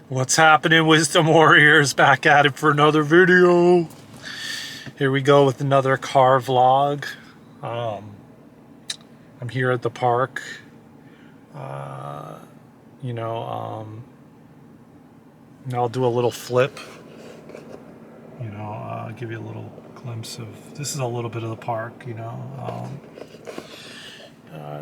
What's happening, Wisdom Warriors? Back at it for another video. Here we go with another car vlog. I'm here at the park. And I'll do a little flip. Give you a little glimpse of. This is a little bit of the park.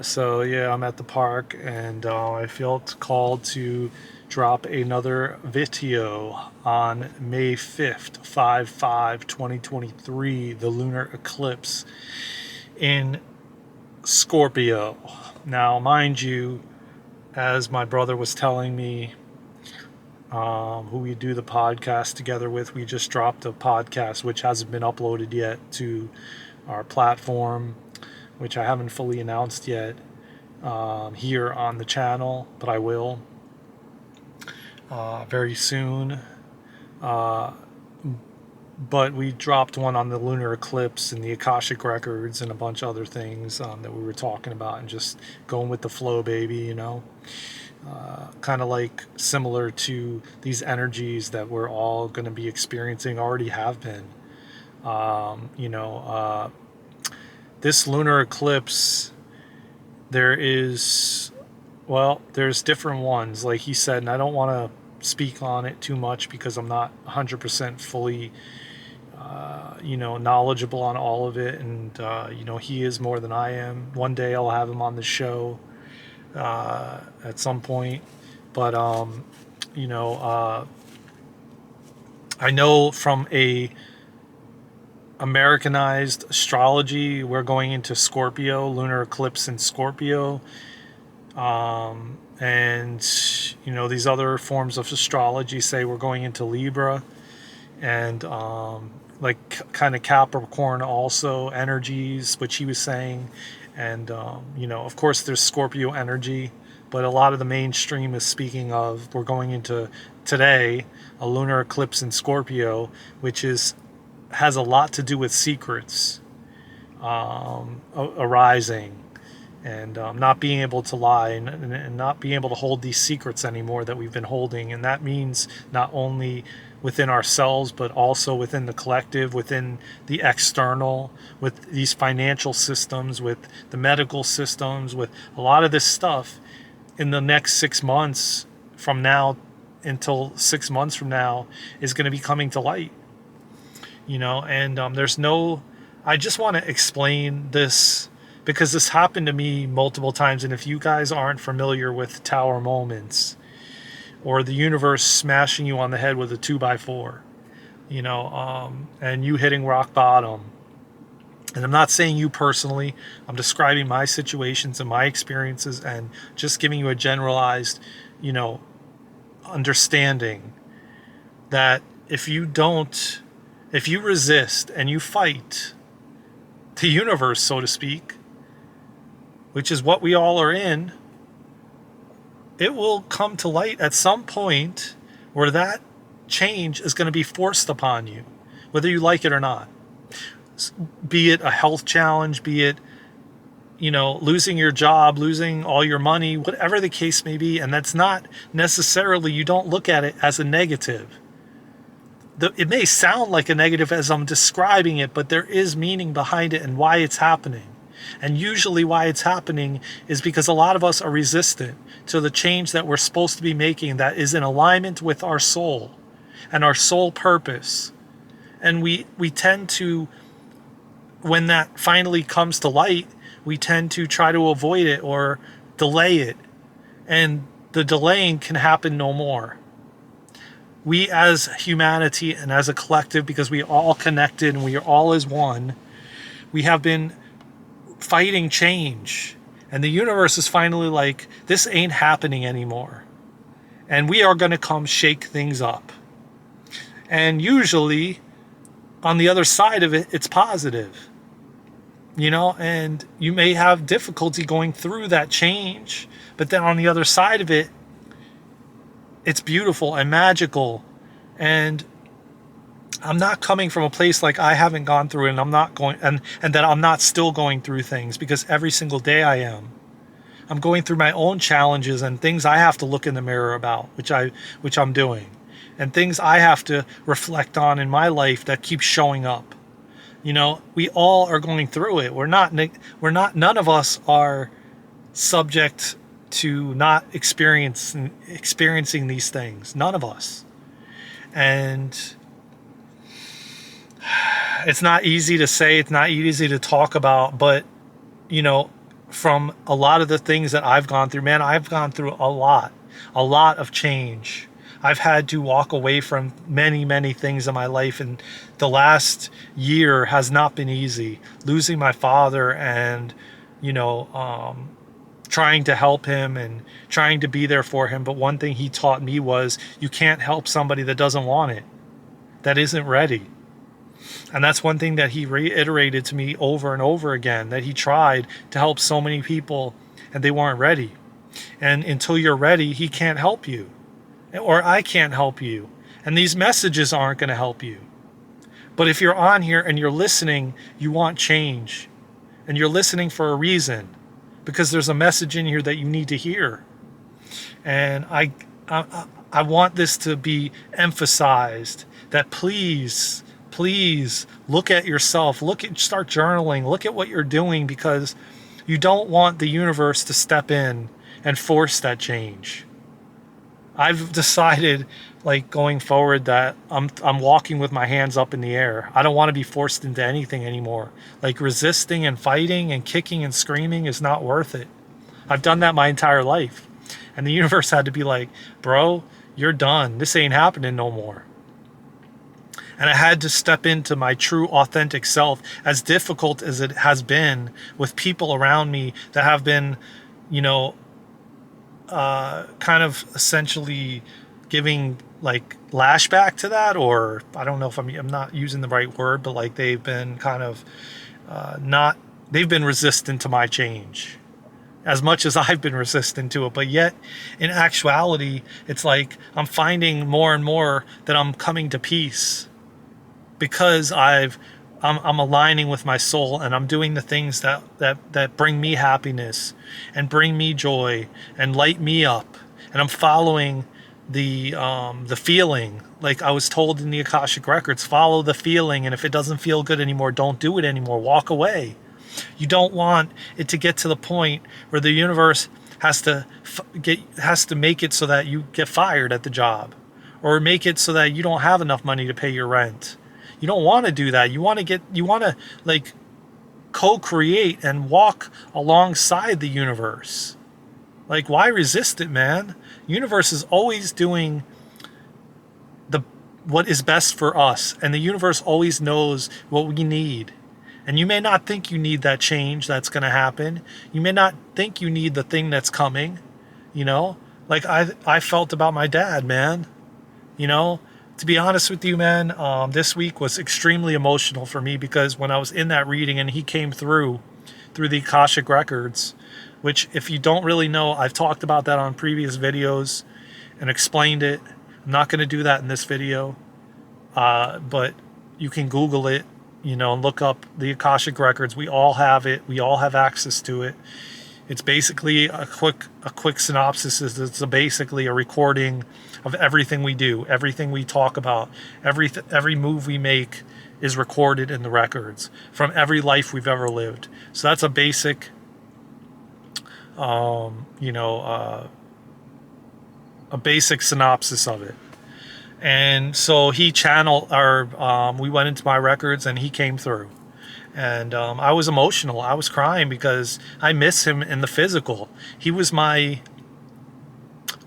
So yeah, I'm at the park, and I felt called to drop another video on May 5th, 5/5/2023, the lunar eclipse in Scorpio. Now, mind you, as my brother was telling me, who we do the podcast together with, we just dropped a podcast which hasn't been uploaded yet to our platform, which I haven't fully announced yet here on the channel, but I will very soon. But we dropped one on the lunar eclipse and the Akashic records and a bunch of other things that we were talking about, and just going with the flow, baby, kind of like similar to these energies that we're all going to be experiencing, already have been. This lunar eclipse, there's different ones, like he said, and I don't want to speak on it too much because I'm not 100% fully knowledgeable on all of it, and he is more than I am. One day I'll have him on the show at some point, but I know from a Americanized astrology, we're going into Scorpio, lunar eclipse in Scorpio, and these other forms of astrology say we're going into Libra, and kind of Capricorn also energies, which he was saying. And of course there's Scorpio energy, but a lot of the mainstream is speaking of we're going into today a lunar eclipse in Scorpio, which has a lot to do with secrets arising, and not being able to lie, and not being able to hold these secrets anymore that we've been holding. And that means not only within ourselves, but also within the collective, within the external, with these financial systems, with the medical systems, with a lot of this stuff. In the next 6 months from now until 6 months from now is going to be coming to light. And I just want to explain this because this happened to me multiple times. And if you guys aren't familiar with tower moments, or the universe smashing you on the head with a 2x4, and you hitting rock bottom. And I'm not saying you personally, I'm describing my situations and my experiences, and just giving you a generalized, understanding that if you resist and you fight the universe, so to speak, which is what we all are in, it will come to light at some point where that change is going to be forced upon you, whether you like it or not. Be it a health challenge, be it, losing your job, losing all your money, whatever the case may be. And that's not necessarily, you don't look at it as a negative. It may sound like a negative as I'm describing it, but there is meaning behind it and why it's happening. And usually why it's happening is because a lot of us are resistant to the change that we're supposed to be making, that is in alignment with our soul and our soul purpose. And we tend to, when that finally comes to light, we tend to try to avoid it or delay it. And the delaying can happen no more. We as humanity and as a collective, because we are all connected and we are all as one, we have been fighting change, and the universe is finally like, this ain't happening anymore, and we are going to come shake things up. And usually on the other side of it, it's positive, and you may have difficulty going through that change, but then on the other side of it, it's beautiful and magical. And I'm not coming from a place like I haven't gone through it, and I'm not going, and that I'm not still going through things, because every single day I am. I'm going through my own challenges and things I have to look in the mirror about, which I'm doing, and things I have to reflect on in my life that keep showing up. We all are going through it. None of us are subject to not experiencing these things. None of us. And it's not easy to say, it's not easy to talk about, but from a lot of the things that I've gone through, man, I've gone through a lot of change. I've had to walk away from many, many things in my life, and the last year has not been easy. Losing my father and, trying to help him and trying to be there for him. But one thing he taught me was you can't help somebody that doesn't want it, that isn't ready. And that's one thing that he reiterated to me over and over again, that he tried to help so many people and they weren't ready. And until you're ready, he can't help you, or I can't help you. And these messages aren't going to help you. But if you're on here and you're listening, you want change. And you're listening for a reason, because there's a message in here that you need to hear. And I want this to be emphasized, that please look at yourself, start journaling, look at what you're doing, because you don't want the universe to step in and force that change. I've decided, going forward, that I'm walking with my hands up in the air. I don't want to be forced into anything anymore. Resisting and fighting and kicking and screaming is not worth it. I've done that my entire life. And the universe had to be like, bro, you're done. This ain't happening no more. And I had to step into my true, authentic self, as difficult as it has been with people around me that have been, kind of essentially giving lashback to that, or I don't know if I'm not using the right word, but they've been kind of they've been resistant to my change as much as I've been resistant to it. But yet in actuality, it's I'm finding more and more that I'm coming to peace, because I'm aligning with my soul, and I'm doing the things that bring me happiness and bring me joy and light me up. And I'm following the feeling. I was told in the Akashic Records, follow the feeling. And if it doesn't feel good anymore, don't do it anymore. Walk away. You don't want it to get to the point where the universe has to make it so that you get fired at the job, or make it so that you don't have enough money to pay your rent. You don't want to do that. You want to co-create and walk alongside the universe. Why resist it, man? Universe is always doing what is best for us, and the universe always knows what we need. And you may not think you need that change that's going to happen. You may not think you need the thing that's coming. I felt about my dad, man. To be honest with you, man, this week was extremely emotional for me, because when I was in that reading and he came through the Akashic Records, which, if you don't really know, I've talked about that on previous videos and explained it. I'm not going to do that in this video, but you can Google it, and look up the Akashic Records. We all have it. We all have access to it. It's basically a quick synopsis. It's basically a recording of everything we do, everything we talk about, every move we make is recorded in the records from every life we've ever lived. So that's a basic, a basic synopsis of it. And so he channeled we went into my records and he came through. And I was emotional. I was crying because I miss him in the physical. He was my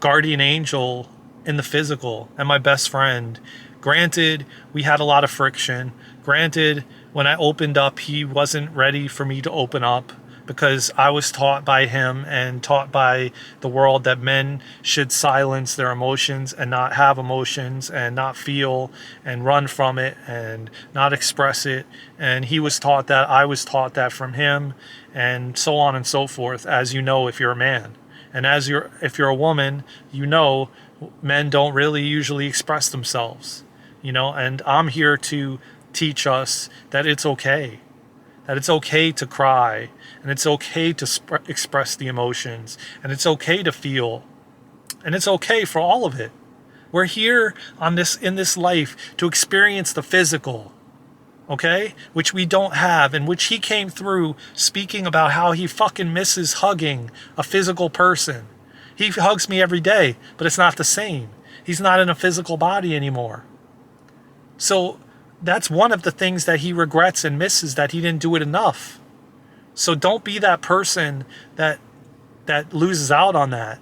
guardian angel in the physical and my best friend. Granted, we had a lot of friction. Granted, when I opened up, he wasn't ready for me to open up, because I was taught by him and taught by the world that men should silence their emotions and not have emotions and not feel and run from it and not express it. And he was taught that, I was taught that from him, and so on and so forth, as you know, if you're a man. And if you're a woman, men don't really usually express themselves, and I'm here to teach us that it's okay. that it's okay to cry, and it's okay to express the emotions, and it's okay to feel, and it's okay for all of it. We're here in this life to experience the physical, okay? Which we don't have, and which he came through speaking about how he fucking misses hugging a physical person. He hugs me every day, but it's not the same. He's not in a physical body anymore. So that's one of the things that he regrets and misses, that he didn't do it enough. So don't be that person that loses out on that.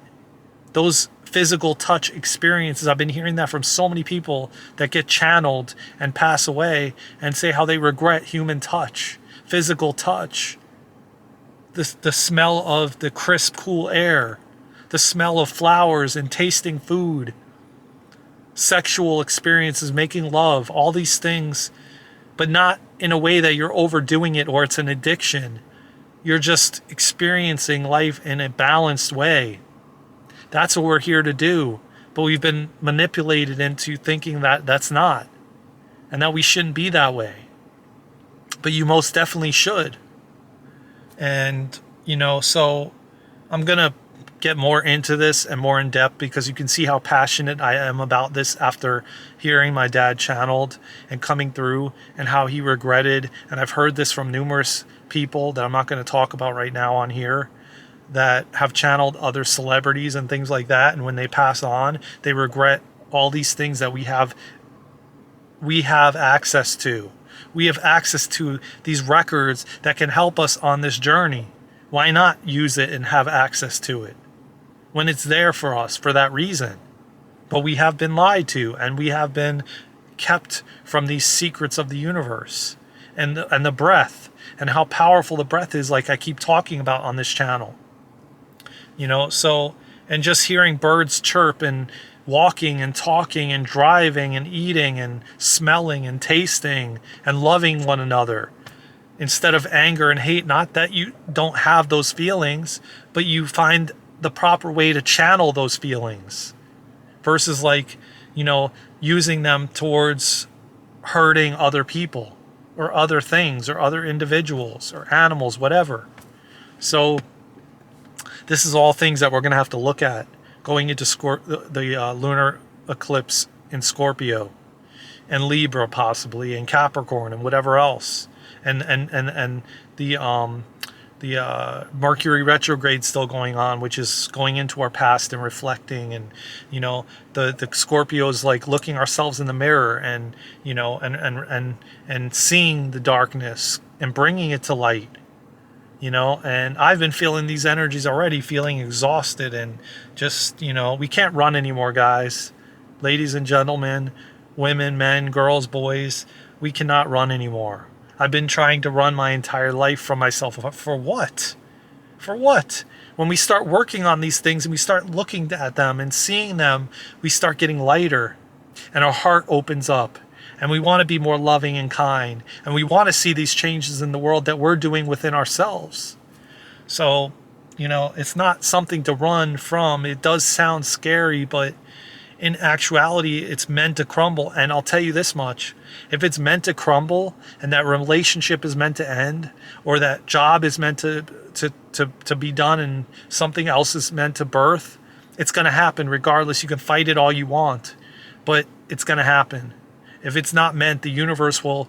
Those physical touch experiences, I've been hearing that from so many people that get channeled and pass away and say how they regret human touch, physical touch, the smell of the crisp, cool air, the smell of flowers and tasting food, sexual experiences, making love, all these things, but not in a way that you're overdoing it or it's an addiction. You're just experiencing life in a balanced way. That's what we're here to do. But we've been manipulated into thinking that that's not, and that we shouldn't be that way. But you most definitely should. And, so I'm going to get more into this and more in depth, because you can see how passionate I am about this after hearing my dad channeled and coming through, and how he regretted. And I've heard this from numerous people that I'm not going to talk about right now on here, that have channeled other celebrities and things like that, and when they pass on, they regret all these things that we have access to. We have access to these records that can help us on this journey. Why not use it and have access to it when it's there for us for that reason? But we have been lied to, and we have been kept from these secrets of the universe, and the breath, and how powerful the breath is, like I keep talking about on this channel. So, and just hearing birds chirp, and walking and talking and driving and eating and smelling and tasting and loving one another instead of anger and hate. Not that you don't have those feelings, but you find the proper way to channel those feelings versus using them towards hurting other people or other things or other individuals or animals, whatever. So this is all things that we're going to have to look at going into the lunar eclipse in Scorpio and Libra, possibly, and Capricorn, and whatever else, and the Mercury retrograde still going on, which is going into our past and reflecting, and the Scorpio is like looking ourselves in the mirror, and and seeing the darkness and bringing it to light. And I've been feeling these energies already, feeling exhausted, and just, we can't run anymore, guys, ladies and gentlemen, women, men, girls, boys. We cannot run anymore. I've been trying to run my entire life from myself. For what? For what? When we start working on these things and we start looking at them and seeing them, we start getting lighter, and our heart opens up. And we want to be more loving and kind. And we want to see these changes in the world that we're doing within ourselves. So, it's not something to run from. It does sound scary, but in actuality, it's meant to crumble. And I'll tell you this much. If it's meant to crumble, and that relationship is meant to end, or that job is meant to be done, and something else is meant to birth, it's going to happen regardless. You can fight it all you want, but it's going to happen. If it's not meant, the universe will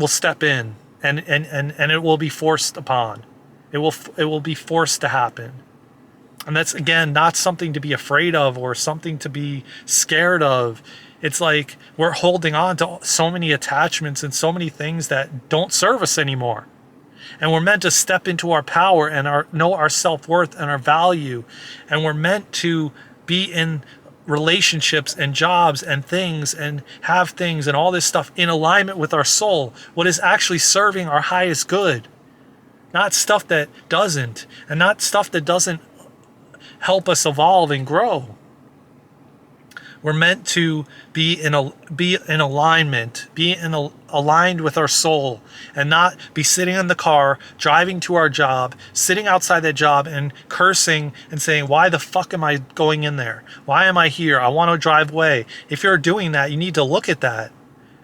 step in, and it will be forced upon. It will be forced to happen. And that's, again, not something to be afraid of or something to be scared of. It's like we're holding on to so many attachments and so many things that don't serve us anymore. And we're meant to step into our power and know our self-worth and our value. And we're meant to be in relationships and jobs and things and have things and all this stuff in alignment with our soul, what is actually serving our highest good, not stuff that doesn't, and not stuff that doesn't help us evolve and grow. We're meant to be in alignment, aligned with our soul, and not be sitting in the car, driving to our job, sitting outside that job and cursing and saying, why the fuck am I going in there? Why am I here? I want to drive away. If you're doing that, you need to look at that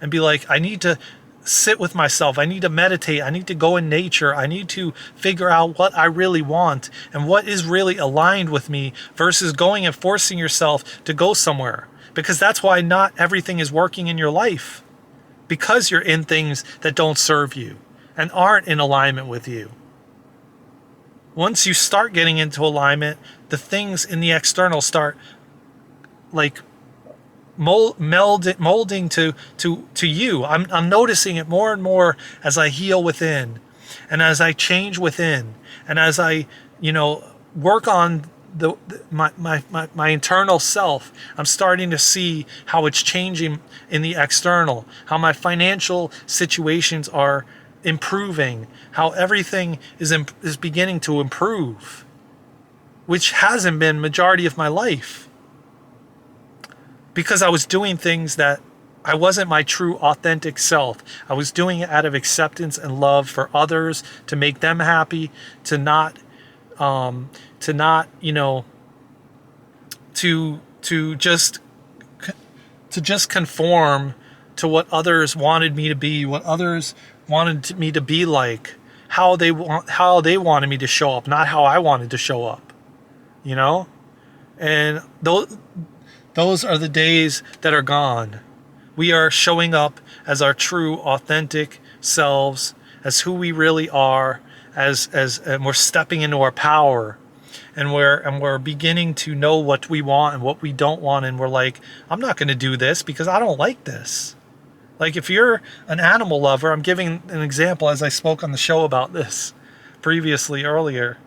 and be like, I need to sit with myself. I need to meditate. I need to go in nature. I need to figure out what I really want and what is really aligned with me versus going and forcing yourself to go somewhere. Because that's why not everything is working in your life. Because you're in things that don't serve you and aren't in alignment with you. Once you start getting into alignment, the things in the external start like molding to you. I'm noticing it more and more as I heal within, and as I change within, and as I work on my internal self. I'm starting to see how it's changing in the external, how my financial situations are improving, how everything is beginning to improve, which hasn't been majority of my life. Because I was doing things that I wasn't my true authentic self. I was doing it out of acceptance and love for others, to make them happy, to just conform to what others wanted me to be, what others wanted me to be like, how they wanted me to show up, not how I wanted to show up. And those are the days that are gone. We are showing up as our true, authentic selves, as who we really are, and we're stepping into our power, and we're beginning to know what we want and what we don't want, and we're like, I'm not going to do this because I don't like this. Like if you're an animal lover, I'm giving an example as I spoke on the show about this previously earlier.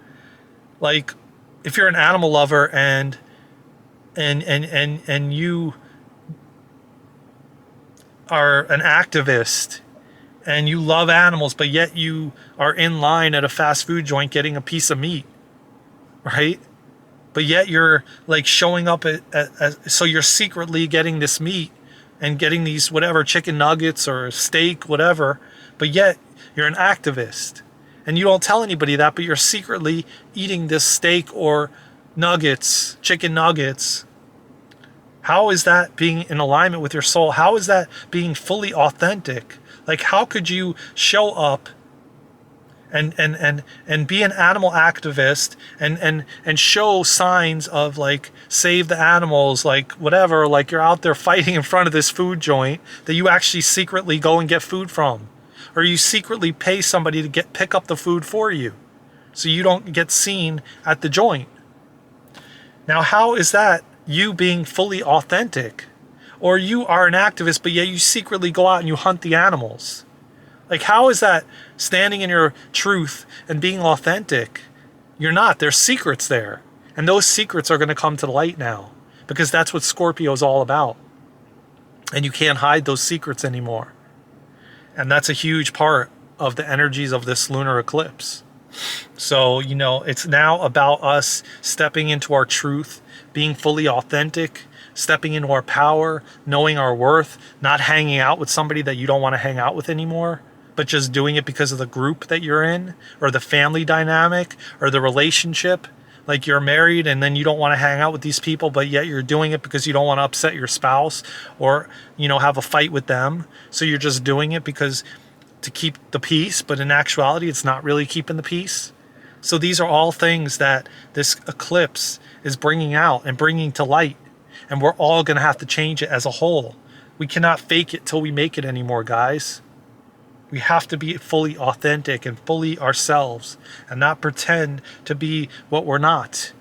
Like if you're an animal lover and you are an activist and you love animals, but yet you are in line at a fast food joint getting a piece of meat, right? But yet you're like showing up so you're secretly getting this meat and getting these whatever chicken nuggets or steak, whatever, but yet you're an activist and you don't tell anybody that, but you're secretly eating this steak or nuggets, chicken nuggets. How is that being in alignment with your soul? How is that being fully authentic? Like how could you show up and be an animal activist and show signs of like save the animals, like whatever, like you're out there fighting in front of this food joint that you actually secretly go and get food from, or you secretly pay somebody to pick up the food for you so you don't get seen at the joint? Now how is that you being fully authentic? Or you are an activist but yet you secretly go out and you hunt the animals? Like how is that standing in your truth and being authentic? You're not. There's secrets there. And those secrets are going to come to light now, because that's what Scorpio is all about. And you can't hide those secrets anymore. And that's a huge part of the energies of this lunar eclipse. So, it's now about us stepping into our truth, being fully authentic, stepping into our power, knowing our worth, not hanging out with somebody that you don't want to hang out with anymore, but just doing it because of the group that you're in, or the family dynamic, or the relationship. Like you're married and then you don't want to hang out with these people, but yet you're doing it because you don't want to upset your spouse or, have a fight with them. So you're just doing it because to keep the peace, but in actuality, it's not really keeping the peace. So these are all things that this eclipse is bringing out and bringing to light. And we're all going to have to change it as a whole. We cannot fake it till we make it anymore, guys. We have to be fully authentic and fully ourselves and not pretend to be what we're not.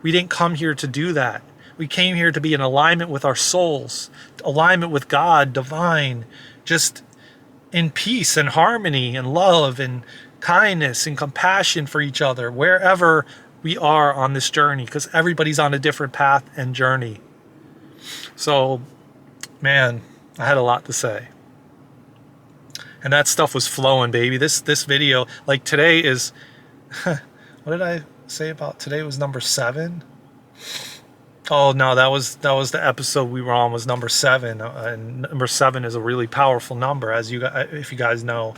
We didn't come here to do that. We came here to be in alignment with our souls, alignment with God, divine, just in peace and harmony and love and kindness and compassion for each other, wherever we are on this journey, because everybody's on a different path and journey. So, man, I had a lot to say. And that stuff was flowing, baby. This video, like today is, what did I say about today? Was number 7? Oh no, that was the episode we were on, was number 7, and number 7 is a really powerful number, if you guys know.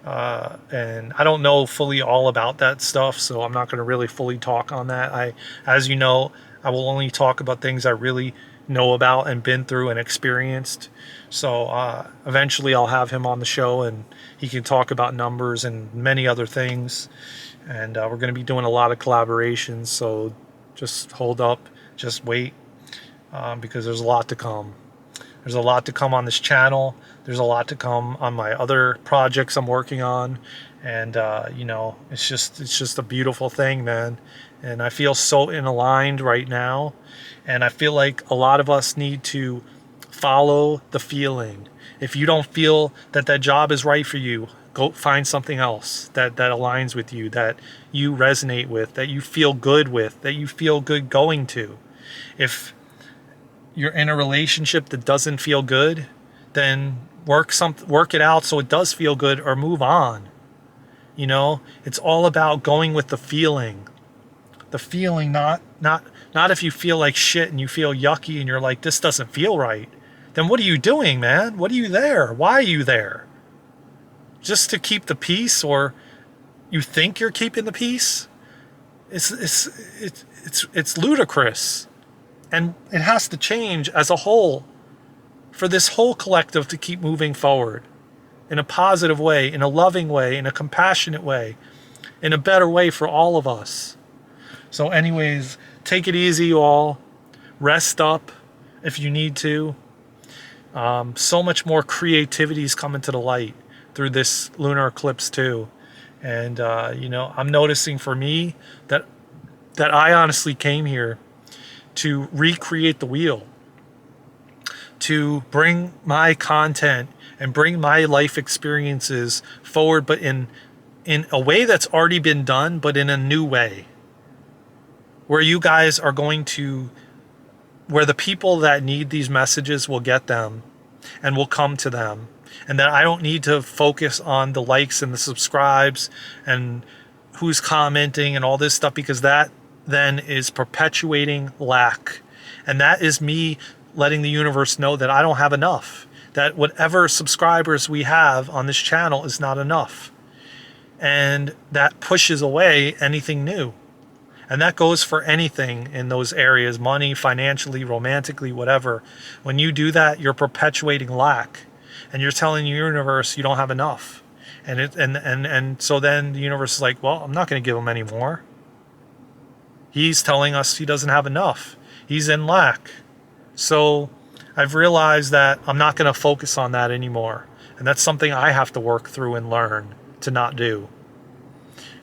And I don't know fully all about that stuff, so I'm not going to really fully talk on that. As you know, I will only talk about things I really know about and been through and experienced. So eventually I'll have him on the show and he can talk about numbers and many other things. And we're going to be doing a lot of collaborations. So just hold up, just wait, because there's a lot to come. There's a lot to come on this channel. There's a lot to come on my other projects I'm working on. And, it's just a beautiful thing, man. And I feel so aligned right now. And I feel like a lot of us need to follow the feeling. If you don't feel that job is right for you, go find something else that aligns with you, that you resonate with, that you feel good with, that you feel good going to. If you're in a relationship that doesn't feel good, then work it out so it does feel good, or move on. It's all about going with the feeling. The feeling, not if you feel like shit and you feel yucky and you're like, this doesn't feel right. Then what are you doing, man? What are you there? Why are you there? Just to keep the peace, or you think you're keeping the peace? It's ludicrous. And it has to change as a whole for this whole collective to keep moving forward in a positive way, in a loving way, in a compassionate way, in a better way for all of us. So anyways, take it easy, you all. Rest up if you need to. So much more creativity is coming to the light through this lunar eclipse too. And, I'm noticing for me that I honestly came here to recreate the wheel, to bring my content and bring my life experiences forward, but in a way that's already been done, but in a new way, where you guys are going to, where the people that need these messages will get them and will come to them. And that I don't need to focus on the likes and the subscribes and who's commenting and all this stuff, because that then is perpetuating lack. And that is me letting the universe know that I don't have enough, that whatever subscribers we have on this channel is not enough. And that pushes away anything new. And that goes for anything in those areas, money, financially, romantically, whatever. When you do that, you're perpetuating lack. And you're telling the universe you don't have enough. And so then the universe is like, well, I'm not going to give him any more. He's telling us he doesn't have enough. He's in lack. So I've realized that I'm not going to focus on that anymore. And that's something I have to work through and learn to not do.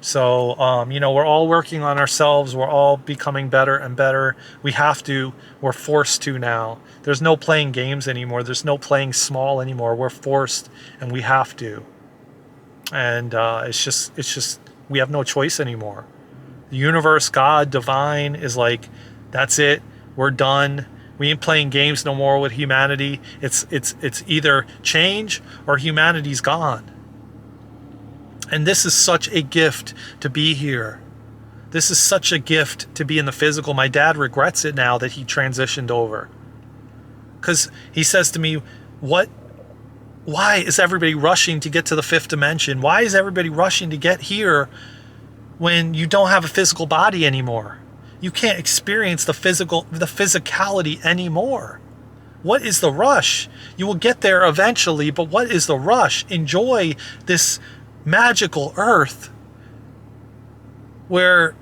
So, we're all working on ourselves. We're all becoming better and better. We have to. We're forced to now. There's no playing games anymore. There's no playing small anymore. We're forced, and we have to. And it's just we have no choice anymore. The universe, God, divine is like, that's it. We're done. We ain't playing games no more with humanity. It's either change or humanity's gone. And this is such a gift to be here. This is such a gift to be in the physical. My dad regrets it now that he transitioned over. Because he says to me, why is everybody rushing to get to the fifth dimension? Why is everybody rushing to get here when you don't have a physical body anymore? You can't experience the physicality anymore. What is the rush? You will get there eventually, but what is the rush? Enjoy this magical earth where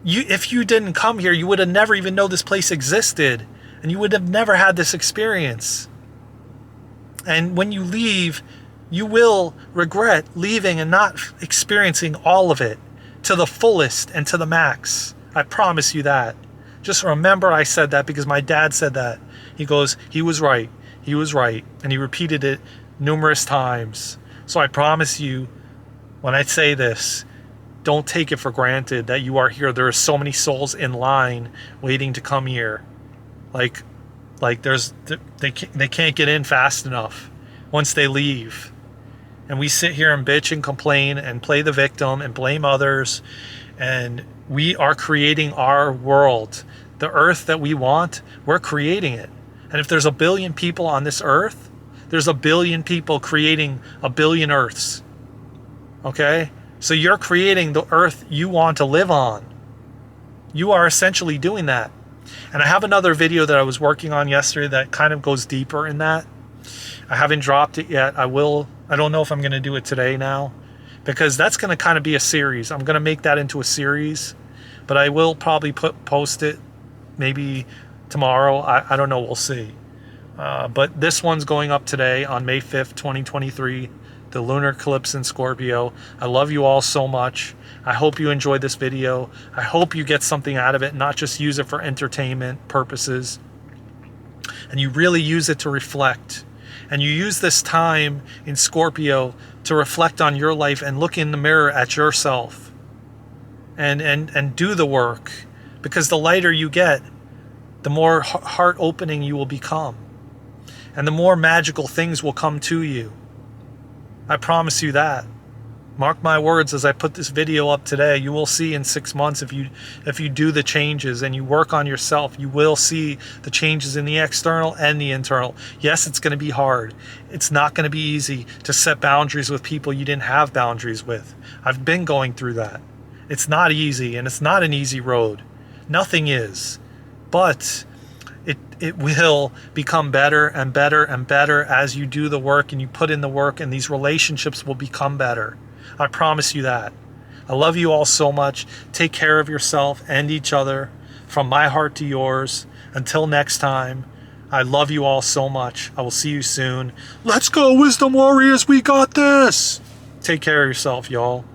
if you didn't come here, you would have never even known this place existed, and you would have never had this experience. And when you leave, you will regret leaving and not experiencing all of it to the fullest and to the max. I promise you that. Just remember I said that because my dad said that. He goes, he was right, and he repeated it numerous times. So I promise you, when I say this, don't take it for granted that you are here. There are so many souls in line waiting to come here. Like they can't get in fast enough once they leave. And we sit here and bitch and complain and play the victim and blame others. And we are creating our world. The earth that we want, we're creating it. And if there's 1 billion people on this earth, there's 1 billion people creating 1 billion earths. Okay? So you're creating the earth you want to live on. You are essentially doing that. And I have another video that I was working on yesterday that kind of goes deeper in that. I haven't dropped it yet. I will. I don't know if I'm going to do it today now, because that's going to kind of be a series. I'm going to make that into a series, but I will probably post it maybe tomorrow. I don't know. We'll see. But this one's going up today on May 5th, 2023, the lunar eclipse in Scorpio. I love you all so much. I hope you enjoyed this video. I hope you get something out of it, not just use it for entertainment purposes. And you really use it to reflect. And you use this time in Scorpio to reflect on your life and look in the mirror at yourself. And do the work. Because the lighter you get, the more heart opening you will become. And the more magical things will come to you. I promise you that. Mark my words, as I put this video up today, you will see in 6 months, if you do the changes and you work on yourself, you will see the changes in the external and the internal. Yes, it's going to be hard. It's not going to be easy to set boundaries with people you didn't have boundaries with. I've been going through that. It's not easy, and it's not an easy road. Nothing is. But it will become better and better and better as you do the work and you put in the work, and these relationships will become better. I promise you that. I love you all so much. Take care of yourself and each other. From my heart to yours. Until next time, I love you all so much. I will see you soon. Let's go, Wisdom Warriors. We got this. Take care of yourself, y'all.